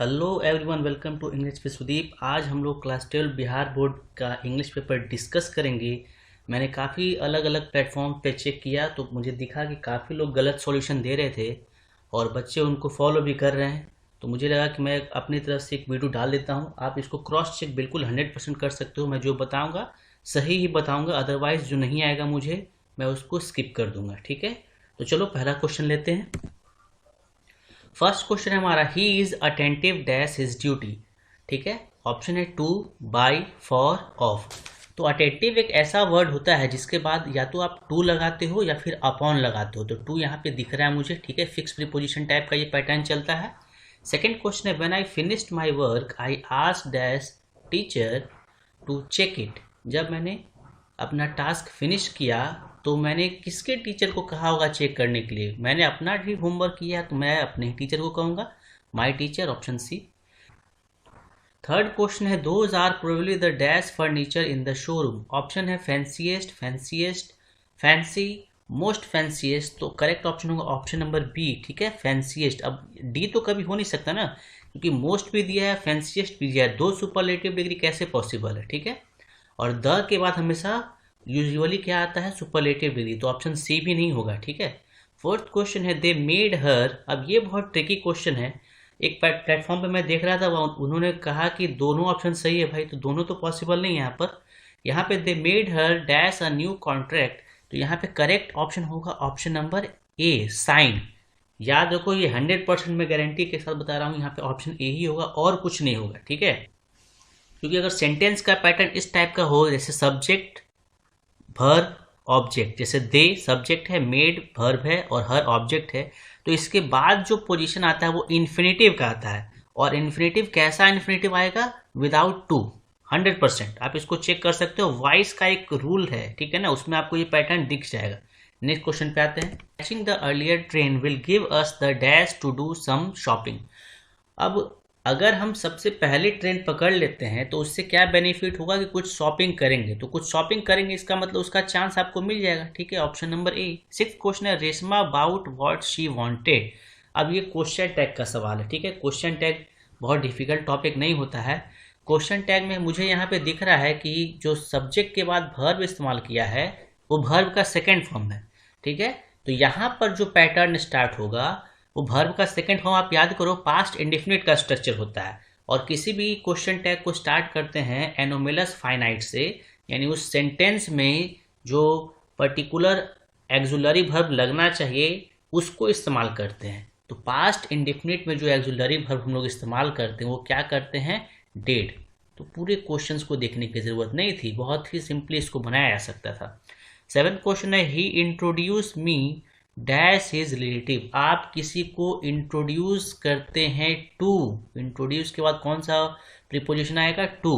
Hello everyone, welcome to English with Sudeep. आज हम लोग क्लास 12 बिहार बोर्ड का इंग्लिश पेपर डिस्कस करेंगे। मैंने काफ़ी अलग अलग प्लेटफॉर्म पे चेक किया तो मुझे दिखा कि काफ़ी लोग गलत सॉल्यूशन दे रहे थे और बच्चे उनको फॉलो भी कर रहे हैं। तो मुझे लगा कि मैं अपनी तरफ से एक वीडियो डाल देता हूँ। आप इसको क्रॉस चेक बिल्कुल 100% कर सकते हो। मैं जो बताऊँगा सही ही बताऊँगा, अदरवाइज़ जो नहीं आएगा मुझे मैं उसको स्किप कर दूँगा। ठीक है, तो चलो पहला क्वेश्चन लेते हैं। फर्स्ट क्वेश्चन है हमारा, he is attentive dash his duty. ठीक है, ऑप्शन है टू, बाई, फॉर, ऑफ। तो अटेंटिव एक ऐसा वर्ड होता है जिसके बाद या तो आप टू लगाते हो या फिर अपॉन लगाते हो। तो टू यहाँ पे दिख रहा है मुझे। ठीक है, फिक्स प्रीपोजिशन टाइप का ये पैटर्न चलता है। सेकेंड क्वेश्चन है, when I finished my work I asked dash teacher to check it. जब मैंने अपना टास्क फिनिश किया तो मैंने किसके टीचर को कहा होगा चेक करने के लिए? मैंने अपना भी होमवर्क किया तो मैं अपने टीचर को कहूँगा, my teacher, option C. Third question है, those are probably the dash furniture in the showroom. Option है fanciest, fanciest, fancy, most fanciest. तो करेक्ट ऑप्शन होगा ऑप्शन नंबर बी। ठीक है, फैंसीएस्ट। अब डी तो कभी हो नहीं सकता ना, क्योंकि मोस्ट भी दिया है, फैंसीएस्ट भी दिया है, दो सुपरलेटिव डिग्री कैसे पॉसिबल है? ठीक है, और द के बाद हमेशा यूजुअली क्या आता है? Superlative degree. तो ऑप्शन सी भी नहीं होगा। ठीक है। फोर्थ क्वेश्चन है, दे मेड हर। अब ये बहुत ट्रिकी क्वेश्चन है। एक प्लेटफॉर्म पे मैं देख रहा था, उन्होंने कहा कि दोनों ऑप्शन सही है। भाई तो दोनों तो पॉसिबल नहीं है यहाँ पर। यहाँ पे they made her dash a new contract. तो यहाँ पे करेक्ट ऑप्शन होगा ऑप्शन नंबर ए, साइन। याद रखो, ये 100% मैं गारंटी के साथ बता रहा हूँ, यहाँ पे ऑप्शन ए ही होगा और कुछ नहीं होगा। ठीक है, क्योंकि अगर सेंटेंस का पैटर्न इस टाइप का हो, जैसे सब्जेक्ट, भर्ब, ऑब्जेक्ट, जैसे दे सब्जेक्ट है, मेड भर्ब है और हर ऑब्जेक्ट है, तो इसके बाद जो पोजीशन आता है वो इन्फिनेटिव का आता है। और इन्फिनेटिव कैसा इन्फिनेटिव आएगा? Without to. 100% आप इसको चेक कर सकते हो, वॉइस का एक रूल है। ठीक है ना, उसमें आपको ये पैटर्न दिख जाएगा। नेक्स्ट क्वेश्चन पे आते हैं। Catching the earlier train will give us the dash to do some shopping. अब अगर हम सबसे पहले ट्रेन पकड़ लेते हैं तो उससे क्या बेनिफिट होगा कि कुछ शॉपिंग करेंगे। तो कुछ शॉपिंग करेंगे, इसका मतलब उसका चांस आपको मिल जाएगा। ठीक है, option number A. Sixth question है, Reshma about what she wanted. अब ये क्वेश्चन टैग का सवाल है। ठीक है, क्वेश्चन टैग बहुत डिफिकल्ट टॉपिक नहीं होता है। क्वेश्चन टैग में मुझे यहाँ पे दिख रहा है कि जो सब्जेक्ट के बाद वर्ब इस्तेमाल किया है वो वर्ब का सेकेंड फॉर्म है। ठीक है, तो यहाँ पर जो पैटर्न स्टार्ट होगा वो वर्ब का सेकंड फॉर्म, आप याद करो, पास्ट इंडेफिनिट का स्ट्रक्चर होता है। और किसी भी क्वेश्चन टैग को स्टार्ट करते हैं एनोमेलस फाइनाइट से, यानी उस सेंटेंस में जो पर्टिकुलर एक्सुलरी वर्ब लगना चाहिए उसको इस्तेमाल करते हैं। तो पास्ट इंडेफिनिट में जो एक्सुलरी वर्ब हम लोग इस्तेमाल करते हैं वो क्या करते हैं? डेड। तो पूरे क्वेश्चंस को देखने की ज़रूरत नहीं थी, बहुत ही सिंपली इसको बनाया जा सकता था। सेवेंथ क्वेश्चन है, he introduce me dash his relative. आप किसी को इंट्रोड्यूस करते हैं टू। इंट्रोड्यूस के बाद कौन सा प्रीपोजिशन आएगा? टू।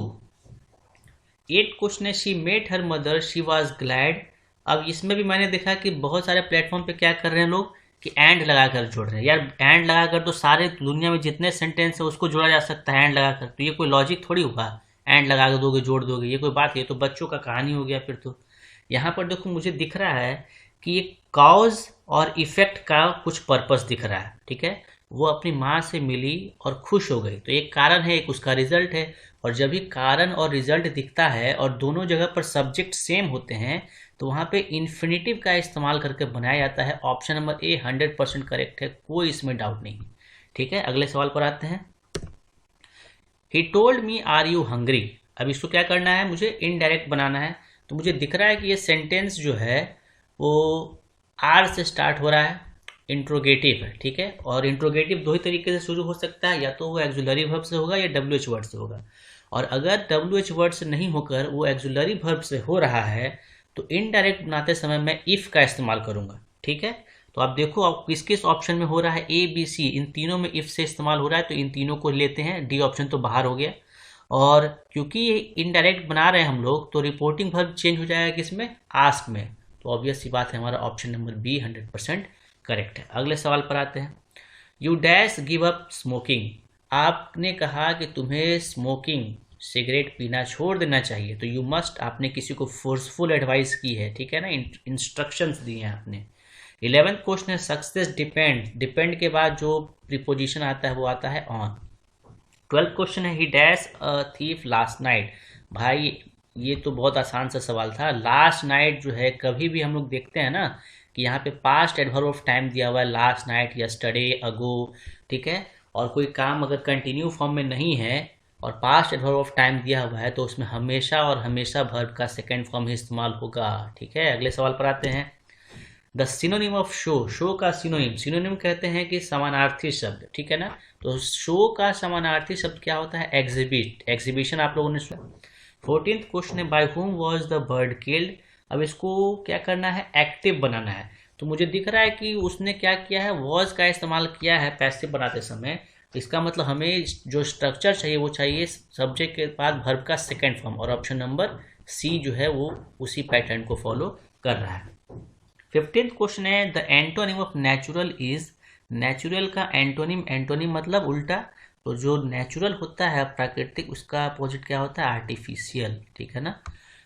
एट क्वेश्चन है, she met her mother she was glad. अब इसमें भी मैंने देखा कि बहुत सारे प्लेटफॉर्म पे क्या कर रहे हैं लोग कि एंड लगाकर जोड़ रहे हैं। यार एंड लगाकर तो सारे दुनिया में जितने सेंटेंस है उसको जोड़ा जा सकता है एंड लगाकर। तो ये कोई लॉजिक थोड़ी होगा, एंड लगा दोगे जोड़ दोगे, ये कोई बात है? ये तो बच्चों का कहानी हो गया फिर तो। यहाँ पर देखो मुझे दिख रहा है कि ये कॉज और इफेक्ट का कुछ पर्पस दिख रहा है। ठीक है, वो अपनी माँ से मिली और खुश हो गई, तो एक कारण है, एक उसका रिजल्ट है। और जब भी कारण और रिजल्ट दिखता है और दोनों जगह पर सब्जेक्ट सेम होते हैं तो वहाँ पे इन्फिनेटिव का इस्तेमाल करके बनाया जाता है। ऑप्शन नंबर ए 100% करेक्ट है, कोई इसमें डाउट नहीं। ठीक है, अगले सवाल पर आते हैं। He told me are you hungry. अब इसको क्या करना है? मुझे इनडायरेक्ट बनाना है। तो मुझे दिख रहा है कि ये सेंटेंस जो है वो आर से स्टार्ट हो रहा है, इंट्रोगेटिव है। ठीक है, और इंट्रोगेटिव दो ही तरीके से शुरू हो सकता है, या तो वो एक्सुलरी वर्ब से होगा या डब्ल्यू एच वर्ड से होगा। और अगर डब्ल्यू एच वर्ड से नहीं होकर वो एक्सुलरी वर्ब से हो रहा है तो इनडायरेक्ट बनाते समय मैं इफ़ का इस्तेमाल करूंगा। ठीक है, तो आप देखो आप किस किस ऑप्शन में हो रहा है, ए बी सी, इन तीनों में इफ़ से इस्तेमाल हो रहा है, तो इन तीनों को लेते हैं। डी ऑप्शन तो बाहर हो गया। और क्योंकि ये इनडायरेक्ट बना रहे हैं हम लोग तो रिपोर्टिंग वर्ब चेंज हो जाएगा किसमें? आस्क में। तो ऑब्वियस सी बात है, हमारा ऑप्शन नंबर बी 100% करेक्ट है। अगले सवाल पर आते हैं। You dash give up smoking. आपने कहा कि तुम्हें स्मोकिंग, सिगरेट पीना छोड़ देना चाहिए। तो यू मस्ट, आपने किसी को फोर्सफुल एडवाइस की है। ठीक है ना, इंस्ट्रक्शंस दिए हैं आपने। 11th क्वेश्चन है, सक्सेस डिपेंड। डिपेंड के बाद जो प्रीपोजिशन आता है वो आता है ऑन। 12th क्वेश्चन है, ही dash a thief last night. भाई ये तो बहुत आसान सा सवाल था। लास्ट नाइट जो है, कभी भी हम लोग देखते हैं ना कि यहाँ पे पास्ट एडवर्ब ऑफ टाइम दिया हुआ है, लास्ट नाइट, यस्टरडे, अगो, ठीक है। और कोई काम अगर कंटिन्यू फॉर्म में नहीं है और पास्ट एडवर्ब ऑफ टाइम दिया हुआ है तो उसमें हमेशा और हमेशा वर्ब का सेकेंड फॉर्म ही इस्तेमाल होगा, ठीक है। अगले सवाल पर आते हैं। The synonym of show, show का सिनोनिम, सिनोनिम कहते हैं कि समानार्थी शब्द, ठीक है ना। तो शो का समानार्थी शब्द क्या होता है? एग्जिबिट, एग्जीबिशन आप लोगों ने सुना। 14th क्वेश्चन है, by whom was the bird killed. अब इसको क्या करना है? एक्टिव बनाना है। तो मुझे दिख रहा है कि उसने क्या किया है, वॉज का इस्तेमाल किया है पैसिव बनाते समय। इसका मतलब हमें जो स्ट्रक्चर चाहिए वो चाहिए सब्जेक्ट के बाद वर्ब का सेकेंड फॉर्म, और ऑप्शन नंबर सी जो है वो उसी पैटर्न को फॉलो कर रहा है। 15th क्वेश्चन है, the antonym of natural is. Natural का एंटोनिम, एंटोनिम मतलब उल्टा, तो जो नेचुरल होता है प्राकृतिक, उसका अपोजिट क्या होता है? आर्टिफिशियल, ठीक है ना।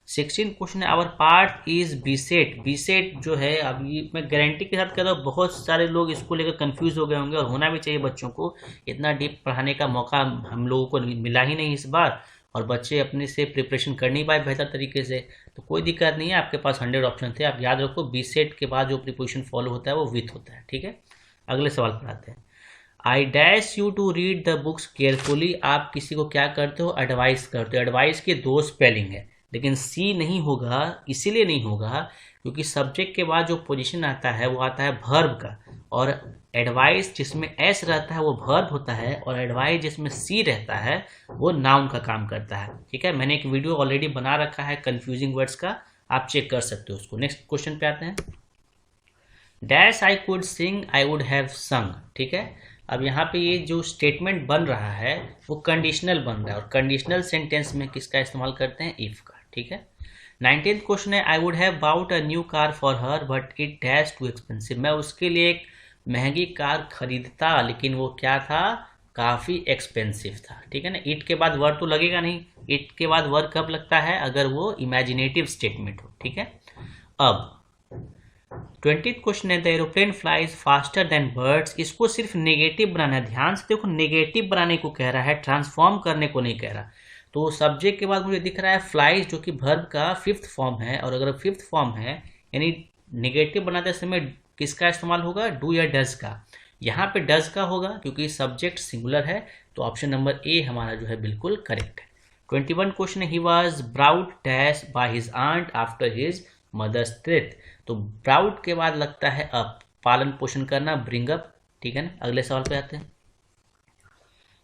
16th क्वेश्चन है, our part is beset. Beset जो है, अभी मैं गारंटी के साथ कह रहा हूँ बहुत सारे लोग इसको लेकर कंफ्यूज हो गए होंगे, और होना भी चाहिए बच्चों को। इतना डीप पढ़ाने का मौका हम लोगों को मिला ही नहीं इस बार, और बच्चे अपने से प्रिपरेशन कर नहीं पाए बेहतर तरीके से। तो कोई दिक्कत नहीं है, आपके पास 100 ऑप्शन थे। आप याद रखो, बी सेट के बाद जो प्रिपोजिशन फॉलो होता है वो विथ होता है, ठीक है। अगले सवाल पर आते हैं। I dash you to read the books carefully. आप किसी को क्या करते हो? एडवाइस करते हो। एडवाइस के दो स्पेलिंग है, लेकिन सी नहीं होगा। इसीलिए नहीं होगा क्योंकि सब्जेक्ट के बाद जो पोजीशन आता है वो आता है वर्ब का, और एडवाइस जिसमें एस रहता है वो वर्ब होता है, और एडवाइस जिसमें सी रहता है वो नाउन का काम करता है, ठीक है। मैंने एक वीडियो ऑलरेडी बना रखा है कंफ्यूजिंग वर्ड्स का, आप चेक कर सकते हो उसको। नेक्स्ट क्वेश्चन पे आते हैं। Dash I could sing I would have संग, ठीक है। अब यहाँ पे ये जो स्टेटमेंट बन रहा है वो कंडीशनल बन रहा है, और कंडीशनल सेंटेंस में किसका इस्तेमाल करते हैं? इफ का, ठीक है। 19th क्वेश्चन है, I would have bought a new car for her but it dash too expensive. मैं उसके लिए एक महंगी कार खरीदता, लेकिन वो क्या था? काफ़ी एक्सपेंसिव था, ठीक है ना। इट के बाद वर्ड तो लगेगा नहीं। इट के बाद वर्ड कब लगता है? अगर वो इमेजिनेटिव स्टेटमेंट हो, ठीक है। अब 20th क्वेश्चन है, the aeroplane flies faster than birds. इसको सिर्फ नेगेटिव बनाना है, ध्यान से देखो, नेगेटिव बनाने को कह रहा है, ट्रांसफॉर्म करने को नहीं कह रहा। तो सब्जेक्ट के बाद मुझे दिख रहा है फ्लाइज, जो कि वर्ब का फिफ्थ फॉर्म है, और अगर फिफ्थ फॉर्म है यानी नेगेटिव बनाते समय किसका इस्तेमाल होगा? डू या डज का। यहाँ पे डज का होगा क्योंकि सब्जेक्ट सिंगुलर है, तो ऑप्शन नंबर ए हमारा जो है बिल्कुल करेक्ट है। 21 question, he was brought dash by his aunt after his mother's death. तो ब्राउड के बाद लगता है अप, पालन पोषण करना, ब्रिंग अप, ठीक है ना। अगले सवाल पे आते हैं।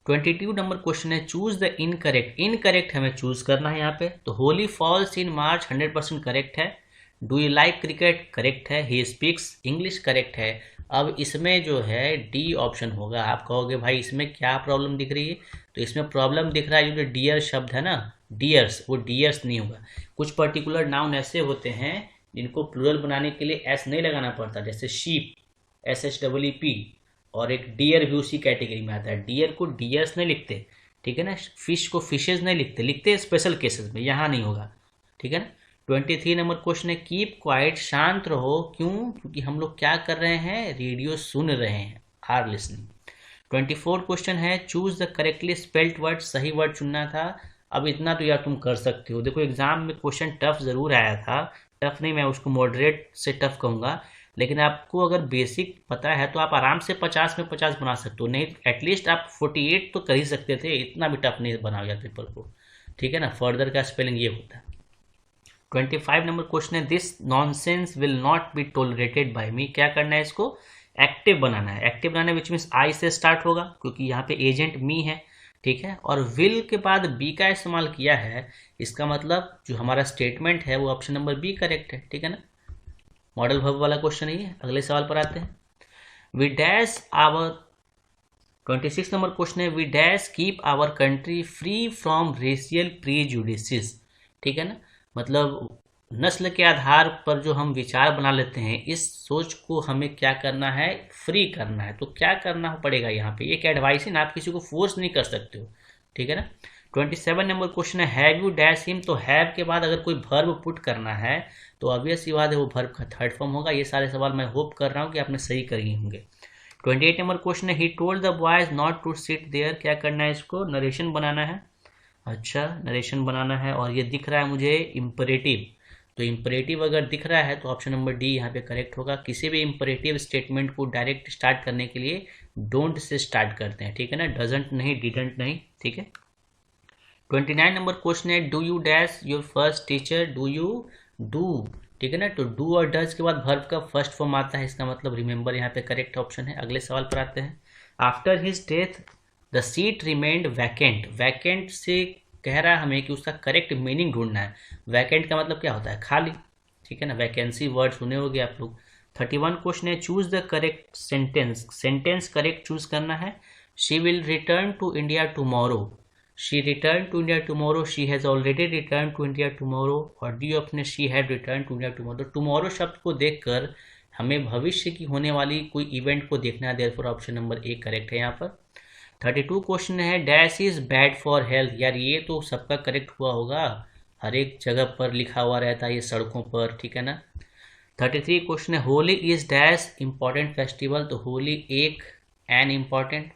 22 नंबर क्वेश्चन है, चूज द इनकरेक्ट। इनकरेक्ट हमें चूज करना है यहाँ पे। तो Holi falls in March 100% correct है। Do you like cricket correct है। ही स्पीक्स इंग्लिश करेक्ट है। अब इसमें जो है डी ऑप्शन होगा। आप कहोगे भाई इसमें क्या प्रॉब्लम दिख रही है? तो इसमें प्रॉब्लम दिख रहा है जो डियर शब्द है ना, डियर्स, वो डियर्स नहीं होगा। कुछ पर्टिकुलर नाउन ऐसे होते हैं जिनको प्लूरल बनाने के लिए एस नहीं लगाना पड़ता, जैसे शीप, SHEEP, और एक डियर भी उसी कैटेगरी में आता है। डियर को डियर्स नहीं लिखते, ठीक है ना। फिश को फिशेज नहीं लिखते, लिखते स्पेशल केसेस में, यहाँ नहीं होगा, ठीक है ना। 23 नंबर क्वेश्चन है, कीप क्वाइट, शांत रहो। क्यों? क्योंकि हम लोग क्या कर रहे हैं? रेडियो सुन रहे हैं, आर लिसनिंग। 24 क्वेश्चन है, choose the correctly spelled word. सही वर्ड चुनना था। अब इतना तो यार तुम कर सकते हो। देखो एग्जाम में क्वेश्चन टफ जरूर आया था, टफ नहीं, मैं उसको मॉडरेट से टफ कहूँगा, लेकिन आपको अगर बेसिक पता है तो आप आराम से 50 में 50 बना सकते हो। नहीं एटलीस्ट आप 48 तो कर ही सकते थे, इतना भी टफ नहीं बनाओ यार पेपर को, ठीक है ना। फर्दर का स्पेलिंग ये होता है। 25 नंबर क्वेश्चन है, this nonsense will not be tolerated by me. क्या करना है? इसको एक्टिव बनाना है। Active banana which means I से स्टार्ट होगा क्योंकि यहाँ पे एजेंट मी है, ठीक है। और विल के बाद बी का इस्तेमाल किया है, इसका मतलब जो हमारा स्टेटमेंट है वो ऑप्शन नंबर बी करेक्ट है, ठीक है ना। मॉडल वर्ब वाला क्वेश्चन ही है। अगले सवाल पर आते हैं। We dash our 26 number question है, we dash keep our country free from racial prejudices, ठीक है ना। मतलब नस्ल के आधार पर जो हम विचार बना लेते हैं, इस सोच को हमें क्या करना है? फ्री करना है। तो क्या करना पड़ेगा यहाँ पे? एक एडवाइस है ना, आप किसी को फोर्स नहीं कर सकते हो, ठीक है ना। 27 नंबर क्वेश्चन है, हैव यू डैश हिम। तो हैव के बाद अगर कोई वर्ब पुट करना है तो ऑब्वियस सी बात है वो वर्ब का थर्ड फॉर्म होगा। ये सारे सवाल मैं होप कर रहा हूँ कि आपने सही करे होंगे। 28 नंबर क्वेश्चन है, he told the boys not to sit there, क्या करना है इसको, नरेशन बनाना है। अच्छा, नरेशन बनाना है और ये दिख रहा है मुझे इम्परेटिव, तो इम्परेटिव अगर दिख रहा है तो ऑप्शन नंबर डी यहाँ पे करेक्ट होगा। किसी भी इम्परेटिव स्टेटमेंट को डायरेक्ट स्टार्ट करने के लिए डोंट से स्टार्ट करते हैं, ठीक है ना, डजंट नहीं, डिडंट नहीं, ठीक है। 29 नंबर क्वेश्चन है, do you dash your first teacher, do you do, ठीक है ना, तो डू और डज के बाद वर्ब का फर्स्ट फॉर्म आता है, इसका मतलब रिमेंबर यहाँ पे करेक्ट ऑप्शन है। अगले सवाल पर आते हैं, after his death the seat remained vacant, vacant से कह रहा है हमें कि उसका करेक्ट मीनिंग ढूंढना है। वैकेंट का मतलब क्या होता है, खाली, ठीक है ना, वैकेंसी वर्ड सुने होगे आप लोग। 31 क्वेश्चन है, choose the correct sentence, sentence correct choose करना है। She will return to India tomorrow, she return to India tomorrow, she has already return to India tomorrow, और डी ऑप्शन है she had return to India tomorrow. Tomorrow शब्द को देखकर हमें भविष्य की होने वाली कोई इवेंट को देखना है, therefore option number A correct है यहाँ पर। 32 क्वेश्चन है, dash is bad for health, यार ये तो सबका करेक्ट हुआ होगा, हर एक जगह पर लिखा हुआ रहता है ये सड़कों पर, ठीक है ना। 33 क्वेश्चन है, Holi is dash important festival, तो होली एक एन इम्पॉर्टेंट,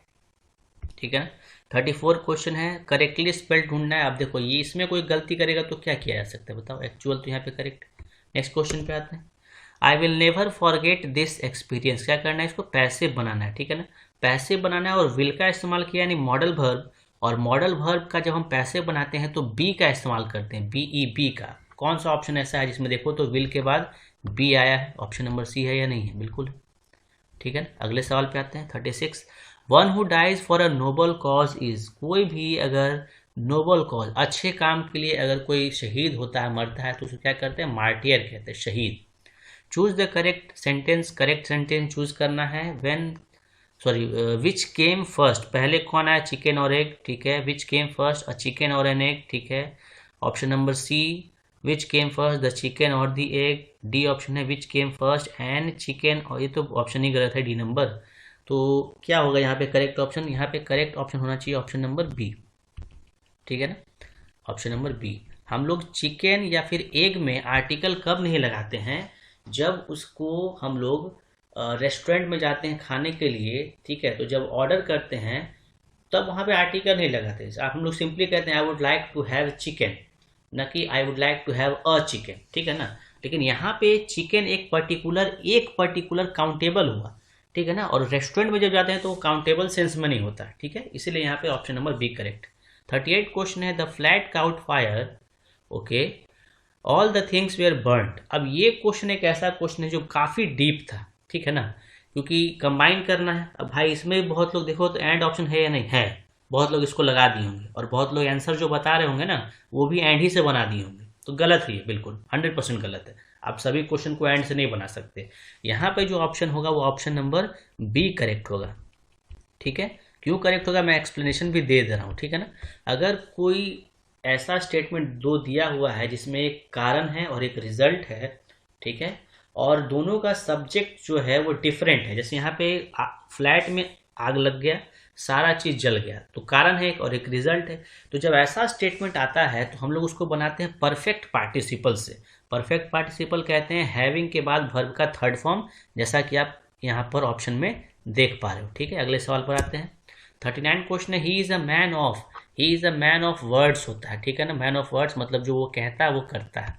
ठीक है ना। 34 क्वेश्चन है, करेक्टली स्पेल्ड ढूंढना है। अब देखो ये इसमें कोई गलती करेगा तो क्या किया जा सकता है बताओ, एक्चुअल तो यहाँ पे करेक्ट। नेक्स्ट क्वेश्चन पे आते हैं, I will never forget this experience, क्या करना है इसको, पैसिव बनाना है, ठीक है ना, पैसिव बनाना है और विल का इस्तेमाल किया यानी मॉडल वर्ब, और मॉडल वर्ब का जब हम पैसिव बनाते हैं तो बी का इस्तेमाल करते हैं, बी ई बी का। कौन सा ऑप्शन ऐसा है जिसमें देखो तो विल के बाद बी आया है, ऑप्शन नंबर सी है या नहीं है, बिल्कुल, ठीक है। अगले सवाल पे आते हैं, 36, one who dies for a noble cause is, कोई भी अगर नोबल कॉज अच्छे काम के लिए अगर कोई शहीद होता है, मरता है, तो उसे क्या करते हैं, मार्टियर कहते हैं, शहीद। Choose the correct sentence choose करना है। When sorry which came first, पहले कौन आया, चिकन और एग, ठीक है, which came first, a chicken और एन एग, ठीक है। Option number C, which came first the chicken और द एग। डी ऑप्शन है which came first an chicken, और ये तो ऑप्शन ही गलत है, डी नंबर। तो क्या होगा यहाँ पे करेक्ट ऑप्शन, यहाँ पे करेक्ट ऑप्शन होना चाहिए ऑप्शन नंबर बी, ठीक है ना, ऑप्शन नंबर बी। हम लोग चिकन या फिर एग में आर्टिकल कब नहीं लगाते हैं, जब उसको हम लोग रेस्टोरेंट में जाते हैं खाने के लिए, ठीक है, तो जब ऑर्डर करते हैं तब वहाँ पे आर्टिकल नहीं लगाते, आप हम लोग सिंपली कहते हैं I would like to have chicken, न कि I would like to have a chicken, ठीक है ना। लेकिन यहाँ पे चिकन एक पर्टिकुलर काउंटेबल हुआ, ठीक है ना, और रेस्टोरेंट में जब जाते हैं तो काउंटेबल सेंस में नहीं होता, ठीक है, इसीलिए यहाँ पे option number B correct. 38 question है, the flat caught fire, okay, all the things were burnt. अब ये क्वेश्चन एक ऐसा क्वेश्चन है जो काफ़ी डीप था, ठीक है ना, क्योंकि कंबाइन करना है। अब भाई इसमें बहुत लोग देखो तो एंड ऑप्शन है या नहीं है, बहुत लोग इसको लगा दिए होंगे, और बहुत लोग आंसर जो बता रहे होंगे ना वो भी एंड ही से बना दिए होंगे, तो गलत ही है, बिल्कुल 100% गलत है। आप सभी क्वेश्चन को एंड से नहीं बना सकते। यहाँ पे जो ऑप्शन होगा वो ऑप्शन नंबर बी करेक्ट होगा, ठीक है। क्यों करेक्ट होगा मैं एक्सप्लेनेशन भी दे रहा हूँ, ठीक है ना। अगर कोई ऐसा स्टेटमेंट दो दिया हुआ है जिसमें एक कारण है और एक रिजल्ट है, ठीक है, और दोनों का सब्जेक्ट जो है वो डिफरेंट है, जैसे यहाँ पे फ्लैट में आग लग गया, सारा चीज़ जल गया, तो कारण है एक और एक रिजल्ट है। तो जब ऐसा स्टेटमेंट आता है तो हम लोग उसको बनाते हैं परफेक्ट पार्टिसिपल से। परफेक्ट पार्टिसिपल कहते हैं हैविंग के बाद वर्ब का थर्ड फॉर्म, जैसा कि आप यहाँ पर ऑप्शन में देख पा रहे हो, ठीक है। अगले सवाल पर आते हैं, 39 क्वेश्चन है, he is a man of words होता है, ठीक है ना, मैन ऑफ वर्ड्स मतलब जो वो कहता है वो करता है।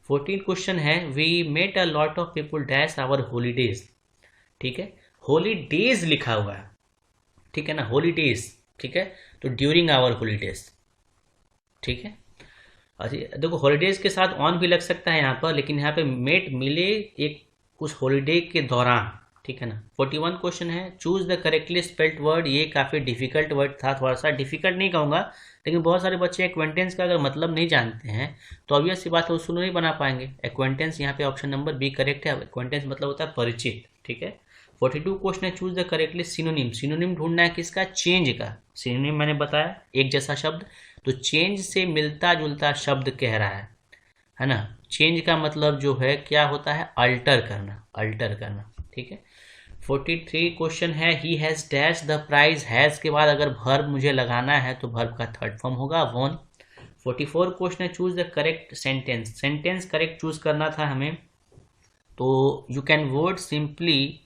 14 क्वेश्चन है, we met a lot of people dash our holidays, ठीक है, हॉलीडेज लिखा हुआ है, ठीक है ना, हॉलीडेज, ठीक है, तो ड्यूरिंग आवर हॉलीडेज, ठीक है। अच्छा देखो हॉलीडेज के साथ ऑन भी लग सकता है यहाँ पर, लेकिन यहाँ पे मेट मिले एक उस हॉलीडे के दौरान, ठीक है ना। 41 क्वेश्चन है, choose the correctly spelled word, ये काफ़ी डिफिकल्ट वर्ड था, थोड़ा सा डिफिकल्ट नहीं कहूँगा, लेकिन बहुत सारे बच्चे एक्वेंटेंस का अगर मतलब नहीं जानते हैं तो ऑब्वियस सी बात है उसको नहीं बना पाएंगे। एक्वेंटेंस यहाँ पे ऑप्शन नंबर बी करेक्ट है, एक्वेंटेंस मतलब होता है परिचित, ठीक है। 42 क्वेश्चन है, choose the correctly synonym, synonym ढूंढना है किसका, चेंज का। सिनोनिम मैंने बताया एक जैसा शब्द, तो चेंज से मिलता जुलता शब्द कह रहा है ना। चेंज का मतलब जो है क्या होता है, अल्टर करना, ठीक है। 43 क्वेश्चन है, he has dash the prize, has के बाद अगर वर्ब मुझे लगाना है तो वर्ब का थर्ड फॉर्म होगा वॉन। 44 क्वेश्चन है, choose the correct sentence correct choose करना था हमें, तो you can word simply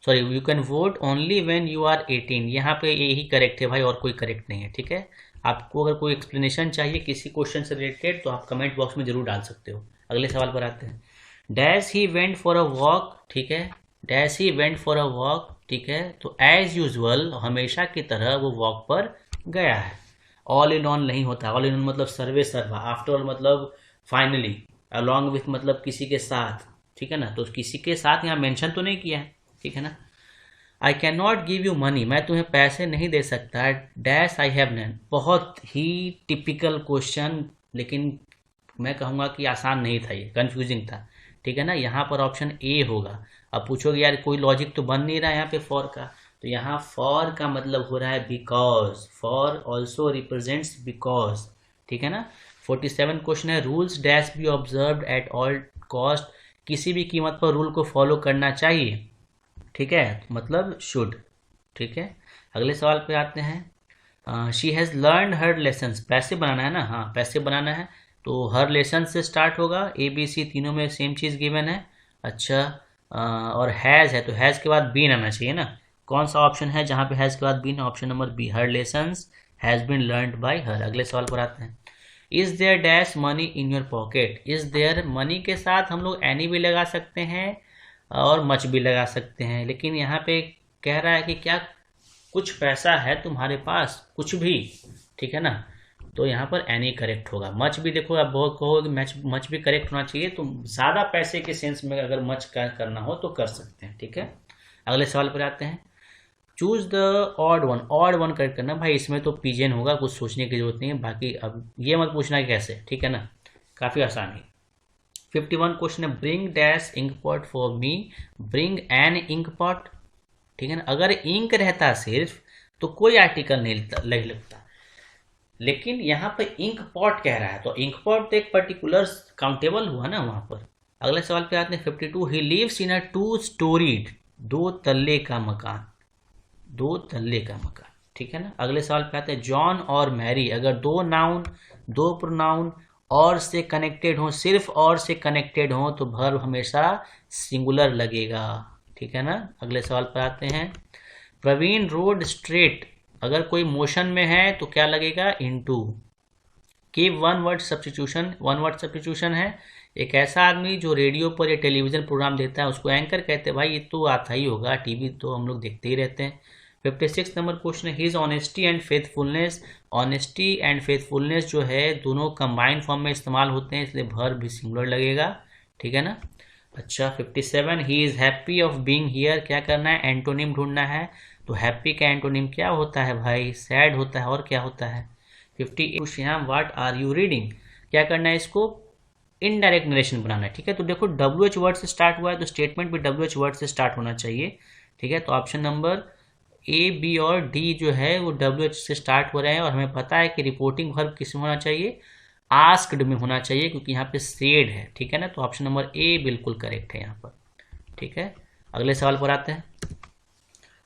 sorry, you can vote only when you are 18। यहाँ पे यही करेक्ट है भाई, और कोई करेक्ट नहीं है, ठीक है। आपको अगर कोई एक्सप्लेनेशन चाहिए किसी क्वेश्चन से रिलेटेड तो आप कमेंट बॉक्स में जरूर डाल सकते हो। अगले सवाल पर आते हैं। Dash he went for a walk, ठीक है, dash he went for a walk, ठीक है, तो एज यूजुअल, हमेशा की तरह वो वॉक पर गया है। ऑल इन ऑल नहीं होता, ऑल इन ऑल मतलब सर्वे सर्वा, आफ्टर ऑल मतलब फाइनली, अलॉन्ग विथ मतलब किसी के साथ, ठीक है ना, तो किसी के साथ यहाँ मेंशन तो नहीं किया है, ठीक है ना। I can not give you money, मैं तुम्हें पैसे नहीं दे सकता, डैश आई हैव नन, बहुत ही टिपिकल क्वेश्चन, लेकिन मैं कहूँगा कि आसान नहीं था, ये कंफ्यूजिंग था, ठीक है ना। यहाँ पर ऑप्शन ए होगा। अब पूछोगे यार कोई लॉजिक तो बन नहीं रहा है यहाँ पे फॉर का, तो यहाँ फॉर का मतलब हो रहा है because, for also represents because, ठीक है ना। 47 क्वेश्चन है, rules dash B observe at all cost, किसी भी कीमत पर रूल को फॉलो करना चाहिए, ठीक है, मतलब शुड, ठीक है। अगले सवाल पे आते हैं। She has learn her lessons, पैसे बनाना है ना, हाँ पैसे बनाना है, तो हर लेसन से स्टार्ट होगा, ए बी सी तीनों में सेम चीज़ गिवन है। अच्छा, और हैज़ है तो हैज़ के बाद बीन आना चाहिए ना, कौन सा ऑप्शन है जहाँ पे हैज़ के बाद been? Option number B, her lessons has been learned by her. अगले सवाल पर आते हैं। Is there dash money in your pocket, is there money के साथ हम लोग एनी भी लगा सकते हैं और मच भी लगा सकते हैं, लेकिन यहाँ पे कह रहा है कि क्या कुछ पैसा है तुम्हारे पास, कुछ भी, ठीक है ना, तो यहाँ पर एनी करेक्ट होगा। मच भी देखो, आप बहुत कहोगे मच मच भी करेक्ट होना चाहिए, तो ज़्यादा पैसे के सेंस में अगर मच का करना हो तो कर सकते हैं, ठीक है। अगले सवाल पर आते हैं। Choose the odd one, odd one correct करना भाई, इसमें तो पीजेन होगा, कुछ सोचने की जरूरत नहीं है, बाकी अब ये मत पूछना कैसे, ठीक है ना, काफ़ी आसान है। 51 क्वेश्चन है, bring dash ink pot for me, bring an ink pot, ठीक है ना। अगर इंक रहता सिर्फ तो कोई आर्टिकल नहीं लगता, लेकिन यहाँ पर इंक पॉट कह रहा है, तो इंक पॉट तो एक पर्टिकुलर काउंटेबल हुआ ना वहाँ पर। अगले सवाल पे आते हैं। 52, he lives in a 2 storeyed, 2 तल्ले का मकान, 2 तल्ले का मकान, ठीक है ना। अगले सवाल पे आते हैं। जॉन और मैरी, अगर दो नाउन, दो प्रोनाउन और से कनेक्टेड हो, सिर्फ और से कनेक्टेड हो तो वर्ब हमेशा सिंगुलर लगेगा, ठीक है ना। अगले सवाल पर आते हैं। प्रवीण रोड स्ट्रेट, अगर कोई मोशन में है तो क्या लगेगा? इनटू। की one word substitution, one word substitution है, एक ऐसा आदमी जो रेडियो पर या टेलीविजन प्रोग्राम देता है उसको एंकर कहते हैं, भाई ये तो आता ही होगा, टीवी तो हम लोग देखते ही रहते हैं। 56 नंबर क्वेश्चन है, his honesty and faithfulness, honesty and faithfulness जो है दोनों कंबाइंड फॉर्म में इस्तेमाल होते हैं, इसलिए वर्ब भी सिंगुलर लगेगा, ठीक है ना। अच्छा 57, he is happy of being here, क्या करना है? एंटोनिम ढूंढना है, तो हैप्पी का एंटोनिम क्या होता है भाई? सैड होता है, और क्या होता है? 58, Shyam what are you reading, क्या करना है? इसको इनडायरेक्ट नरेशन बनाना है, ठीक है। तो देखो WH वर्ड से स्टार्ट हुआ है तो स्टेटमेंट भी WH वर्ड से स्टार्ट होना चाहिए, ठीक है। तो ऑप्शन नंबर ए, बी और डी जो है वो WH से स्टार्ट हो रहे हैं, और हमें पता है कि रिपोर्टिंग वर्ब किस में होना चाहिए? आस्क्ड में होना चाहिए, क्योंकि यहाँ पे सेड है, ठीक है ना। तो ऑप्शन नंबर ए बिल्कुल करेक्ट है यहाँ पर, ठीक है। अगले सवाल पर आते हैं।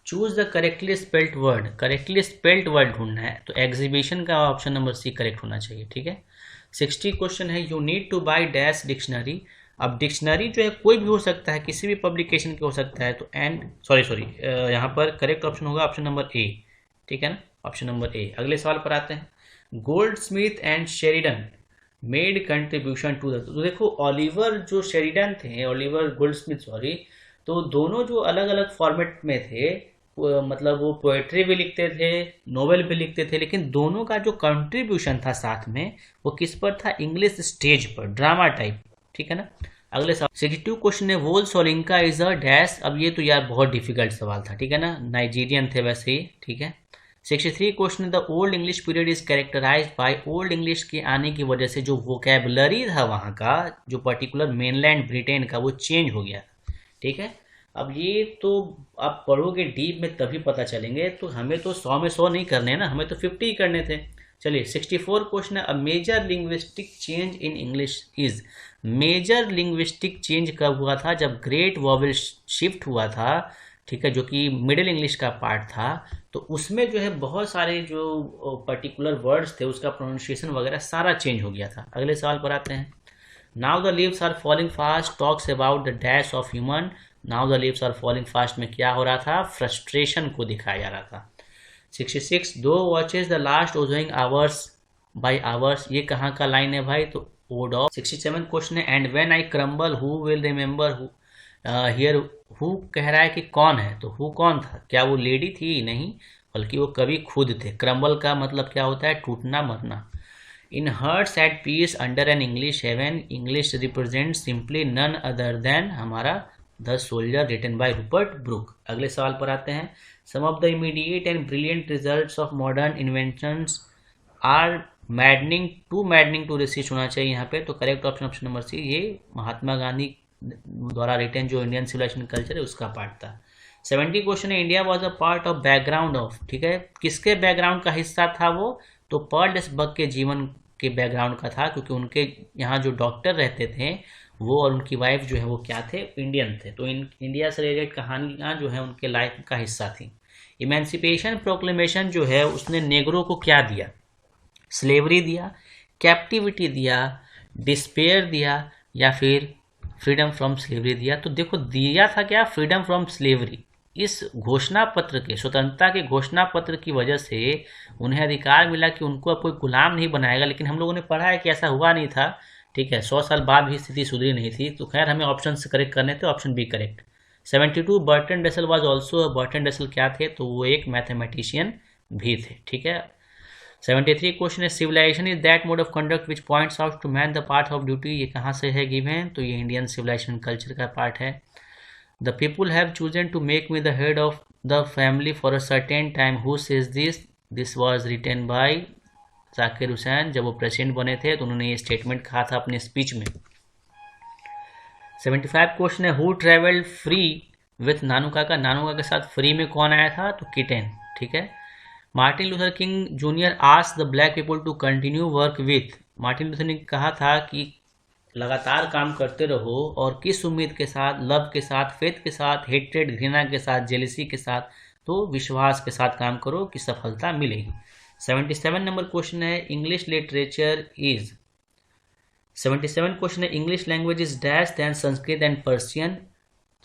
Choose the correctly spelt word, correctly spelt word ढूंढना है, तो एग्जीबिशन का ऑप्शन नंबर सी करेक्ट होना चाहिए, ठीक है। 60 क्वेश्चन है, you need two by dash dictionary, अब डिक्शनरी जो है कोई भी हो सकता है, किसी भी पब्लिकेशन के हो सकता है, तो एंड सॉरी यहाँ पर करेक्ट ऑप्शन होगा ऑप्शन नंबर ए, ठीक है ना, ऑप्शन नंबर ए। अगले सवाल पर आते हैं। Goldsmith and Sheridan made contribution to the, तो देखो ओलिवर जो शेरिडन थे, ओलिवर गोल्ड स्मिथ सॉरी, तो दोनों जो अलग अलग फॉर्मेट में थे, मतलब वो पोएट्री भी लिखते थे, नोवेल भी लिखते थे, लेकिन दोनों का जो कंट्रीब्यूशन था साथ में वो किस पर था? इंग्लिश स्टेज पर, ड्रामा टाइप, ठीक है ना। अगले सवाल 62 क्वेश्चन है, वोल सोलिंका इज अ डैश, अब ये तो यार बहुत डिफिकल्ट सवाल था, ठीक है ना, नाइजीरियन थे वैसे ही, ठीक है। 63 question, the old English period is characterized by, old English के आने की वजह से जो वोकेबलरी था वहाँ का, जो पर्टिकुलर मेनलैंड ब्रिटेन का, वो चेंज हो गया, ठीक है। अब ये तो आप पढ़ोगे डीप में तभी पता चलेंगे, तो हमें तो 100 में 100 नहीं करने हैं ना, हमें तो 50 ही करने थे। चलिए 64 क्वेश्चन है, a major linguistic change in English is, major linguistic change कब हुआ था? जब ग्रेट वॉवेल शिफ्ट हुआ था, ठीक है, जो कि मिडिल इंग्लिश का पार्ट था, तो उसमें जो है बहुत सारे जो पर्टिकुलर वर्ड्स थे उसका प्रोनाउंसिएशन वगैरह सारा चेंज हो गया था। अगले सवाल पर आते हैं। Now the leaves are falling fast talks about the dash of human, now the leaves are falling fast में क्या हो रहा था, फ्रस्ट्रेशन को दिखाया जा रहा था। 66 thou watches the last oozing hours by hours, ये कहाँ का लाइन है भाई, तो ओड ऑफ। 67 क्वेश्चन है and when I crumble who will remember here, who कह रहा है कि कौन है, तो हु कौन था, क्या वो लेडी थी, नहीं, बल्कि वो कवि खुद थे। क्रम्बल का मतलब क्या होता है, टूटना मरना। In hearts at peace under an English heaven, English represent simply none other than हमारा the soldier written by Rupert Brooke. अगले सवाल पर आते हैं। Some of the immediate and brilliant results of modern inventions are maddening to research होना चाहिए यहाँ पे, तो correct option option number C, ये महात्मा गांधी द्वारा रिटन जो इंडियन सिविलाइजेशन कल्चर है उसका पार्ट था। 70 क्वेश्चन है India was a part of background of, ठीक है, किसके बैकग्राउंड का हिस्सा था वो, तो पर्ल्सबर्ग के जीवन के बैकग्राउंड का था, क्योंकि उनके यहाँ जो डॉक्टर रहते थे वो और उनकी वाइफ जो है वो क्या थे, इंडियन थे, तो इंडिया से रिलेटेड कहानियाँ जो है उनके लाइफ का हिस्सा थी। इमेंसिपेशन प्रोक्लेमेशन जो है उसने नेगरों को क्या दिया, स्लेवरी दिया, कैप्टिविटी दिया, डिस्पेयर दिया, या फिर फ्रीडम फ्रॉम स्लेवरी दिया। तो देखो दिया था क्या, फ्रीडम फ्रॉम स्लेवरी। इस घोषणा पत्र के, स्वतंत्रता के घोषणा पत्र की वजह से उन्हें अधिकार मिला कि उनको अब कोई गुलाम नहीं बनाएगा, लेकिन हम लोगों ने पढ़ा है कि ऐसा हुआ नहीं था, ठीक है, 100 साल बाद भी स्थिति सुधरी नहीं थी, तो खैर हमें ऑप्शन से करेक्ट करने थे, option B correct. 72 Burton Russell was also, Burton Russell क्या थे, तो वो एक मैथमेटिशियन भी थे, ठीक है। 73 क्वेश्चन है civilization is that mode of conduct which points out to man the part of duty, ये कहाँ से है गिवन, तो ये इंडियन सिविलाइजेशन कल्चर का पार्ट है। The people have chosen to make me the head of the family for a certain time, who says this, this was written by Zakir Hussain. जब वो प्रेसिडेंट बने थे तो उन्होंने ये स्टेटमेंट कहा था अपने स्पीच में। 75 क्वेश्चन है हु ट्रेवल्ड फ्री विथ नानू काका, नानू काका के साथ फ्री में कौन आया था, तो किटेन, ठीक है। Martin Luther King junior asked the black people to continue work with, Martin Luther ने कहा था कि लगातार काम करते रहो, और किस उम्मीद के साथ, लव के साथ, फेथ के साथ, हेट्रेड घृणा के साथ, जेलिसी के साथ, तो विश्वास के साथ काम करो कि सफलता मिलेगी। 77 नंबर क्वेश्चन है इंग्लिश लिटरेचर इज, 77 क्वेश्चन है English language is dash than Sanskrit and Persian,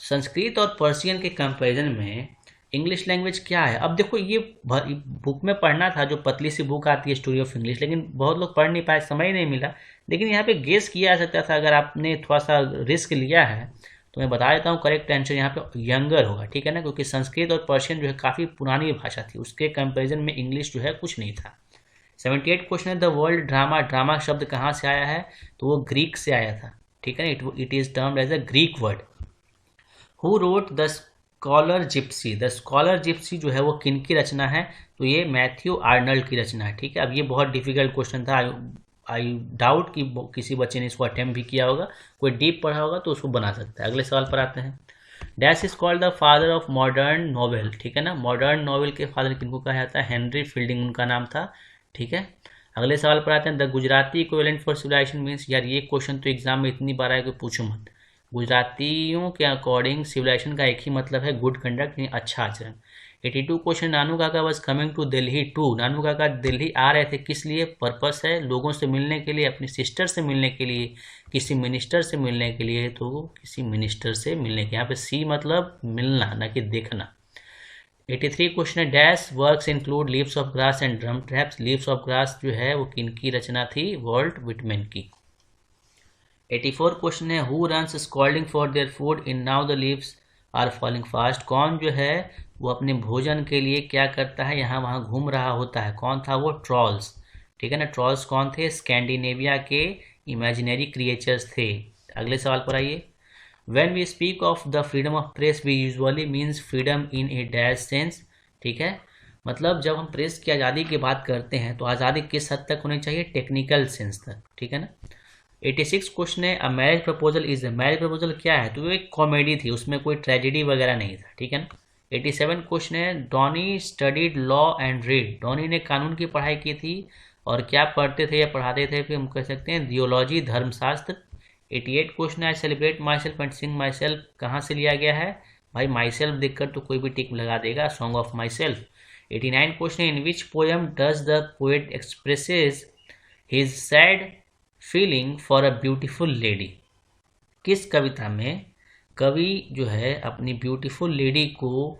Sanskrit और पर्शियन के कंपैरिजन में इंग्लिश लैंग्वेज क्या है। अब देखो ये बुक में पढ़ना था, जो पतली सी बुक आती है स्टोरी ऑफ इंग्लिश, लेकिन बहुत लोग पढ़ नहीं पाए, समय ही नहीं मिला, लेकिन यहाँ पे गेस किया जा सकता था अगर आपने थोड़ा सा रिस्क लिया है, तो मैं बता देता हूँ करेक्ट आंसर यहाँ पे यंगर होगा, ठीक है ना, क्योंकि संस्कृत और पर्शियन जो है काफ़ी पुरानी भाषा थी, उसके कंपेरिजन में इंग्लिश जो है कुछ नहीं था। 78 क्वेश्चन है द वर्ल्ड ड्रामा, ड्रामा शब्द कहाँ से आया है, तो वो ग्रीक से आया था, ठीक है ना, it is termed as a Greek word. Who wrote the scholar gypsy, the scholar gypsy जो है वो किन की रचना है, तो ये मैथ्यू आर्नल्ड की रचना है, ठीक है। अब ये बहुत डिफिकल्ट क्वेश्चन था, आई डाउट कि किसी बच्चे ने इसको अटेम्प्ट भी किया होगा, कोई डीप पढ़ा होगा तो उसको बना सकता है। अगले सवाल पर आते हैं। Dash is called the father of modern novel, ठीक है ना, मॉडर्न नॉवेल के फादर किनको कहा जाता है, हेनरी फील्डिंग उनका नाम था, ठीक है। अगले सवाल पर आते हैं। The Gujarati equivalent for civilization means, यार ये क्वेश्चन तो एग्जाम में इतनी बार आया कि पूछो मत। गुजरातियों के अकॉर्डिंग सिविलाइजेशन का एक ही मतलब है गुड कंडक्ट, यानी अच्छा आचरण। 82 question Nanu Kaka was coming to Delhi to, Nanu Kaka Delhi आ रहे थे, किस लिए, पर्पस है लोगों से मिलने के लिए, अपनी सिस्टर से मिलने के लिए, किसी मिनिस्टर से मिलने के लिए, तो किसी मिनिस्टर से मिलने के, यहाँ पे सी मतलब मिलना ना कि देखना। 83 क्वेश्चन है dash works include leaves of grass and drum traps, leaves of grass जो है वो किनकी रचना थी, वॉल्ट विटमैन की। 84 क्वेश्चन है who runs scolding for their food in now the leaves are falling fast, कौन जो है वो अपने भोजन के लिए क्या करता है, यहाँ वहाँ घूम रहा होता है, कौन था वो, ट्रॉल्स, ठीक है ना। ट्रॉल्स कौन थे, स्कैंडिनेविया के इमेजिनरी क्रिएचर्स थे। अगले सवाल पर आइए। When we speak of the freedom of press we usually means freedom in a dash sense, ठीक है, मतलब जब हम प्रेस की आज़ादी की बात करते हैं तो आज़ादी किस हद तक होनी चाहिए, टेक्निकल सेंस तक, ठीक है ना। 86 क्वेश्चन है a marriage proposal is, marriage proposal क्या है, तो वो एक कॉमेडी थी, उसमें कोई ट्रेजेडी वगैरह नहीं था, ठीक है ना। 87 क्वेश्चन है Donny studied law and read, Donny ने कानून की पढ़ाई की थी और क्या पढ़ते थे या पढ़ाते थे, फिर हम कह सकते हैं थियोलॉजी, धर्मशास्त्र। 88 क्वेश्चन है I celebrate my self and Singh my self, कहाँ से लिया गया है, भाई माई सेल्फ देखकर तो कोई भी टिक लगा देगा, song of my self. 89 question in which poem does the poet expresses his sad feeling for a beautiful lady, किस कविता में कवि जो है अपनी ब्यूटीफुल लेडी को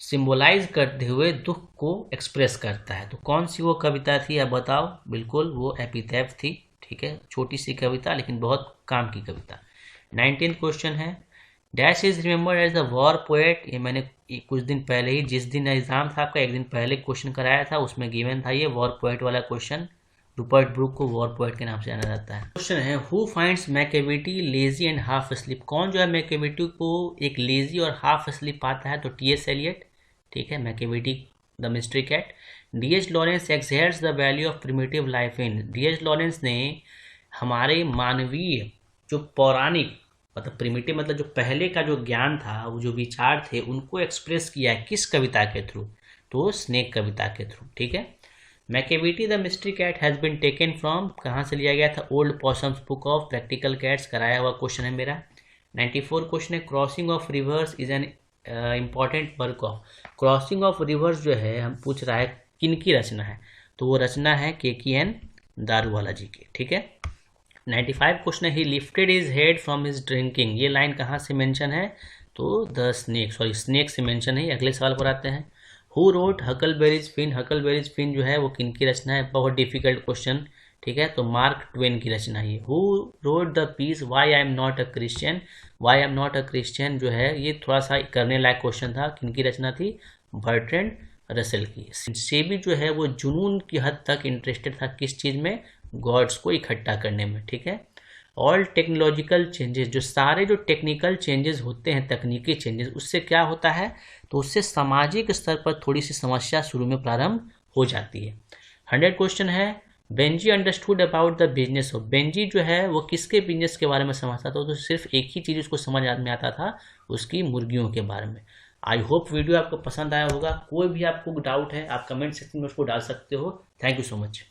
सिंबलाइज करते हुए दुख को एक्सप्रेस करता है। तो कौन सी वो कविता थी आप बताओ। बिल्कुल वो एपिथेफ थी। ठीक है, छोटी सी कविता लेकिन बहुत काम की कविता। 19th क्वेश्चन है, dash is remembered as the war poet. ये मैंने कुछ दिन पहले ही, जिस दिन एग्जाम था आपका एक दिन पहले क्वेश्चन कराया था, उसमें गिवन था ये वॉर पोएट वाला क्वेश्चन। रूपर्ट ब्रूक को वॉर पोएट के नाम से जाना जाता है। क्वेश्चन है, who finds Macavity lazy and half sleep. कौन जो है मैकेविटी को एक लेजी और हाफ स्लीप पाता है, तो टीएस एलियट। ठीक है, Macavity the mystery cat. D H Lawrence exhales the value of primitive life in. D H Lawrence ने हमारे मानवीय जो पौराणिक मतलब प्रिमिटिव मतलब जो पहले का जो ज्ञान था, वो जो विचार थे, उनको एक्सप्रेस किया है किस कविता के थ्रू, तो स्नेक कविता के थ्रू। ठीक है, Macavity the mystery cat has been taken from, कहाँ से लिया गया था, Old Possum's Book of Practical Cats. कराया हुआ क्वेश्चन है मेरा। 94 क्वेश्चन है, crossing of rivers is an important work of. Crossing of rivers जो है हम पूछ रहा है किन की रचना है, तो वो रचना है KKN दारूवाला जी की। ठीक है, 95 क्वेश्चन है, ही lifted his head from his drinking. ये लाइन कहाँ से मेंशन है, तो द स्नेक, सॉरी स्नेक से मेंशन है। अगले सवाल पर आते हैं, हु रोट हकलबेरीज फिन। हकलबेरीज फिन जो है वो किन की रचना है, बहुत डिफिकल्ट क्वेश्चन। ठीक है, तो मार्क ट्वेन की रचना है। Who wrote the piece why I am not a Christian. Why I am not a Christian जो है ये थोड़ा सा करने लायक क्वेश्चन था। किन की रचना थी, बर्ट्रैंड रसेल की। सेबी जो है वो जुनून की हद तक इंटरेस्टेड था किस चीज़ में, गॉड्स को इकट्ठा करने में। ठीक है, ऑल टेक्नोलॉजिकल चेंजेस, जो सारे जो टेक्निकल चेंजेस होते हैं, तकनीकी चेंजेस, उससे क्या होता है, तो उससे सामाजिक स्तर पर थोड़ी सी समस्या शुरू में प्रारंभ हो जाती है। 100 क्वेश्चन है, Benji understood about the business of. Benji जो है वो किसके बिजनेस के बारे में समझता था, तो सिर्फ एक ही चीज़ उसको समझ में आता था, उसकी मुर्गियों के बारे में। आई होप वीडियो आपको पसंद आया होगा। कोई भी आपको डाउट है आप कमेंट सेक्शन में उसको डाल सकते हो। Thank you so much.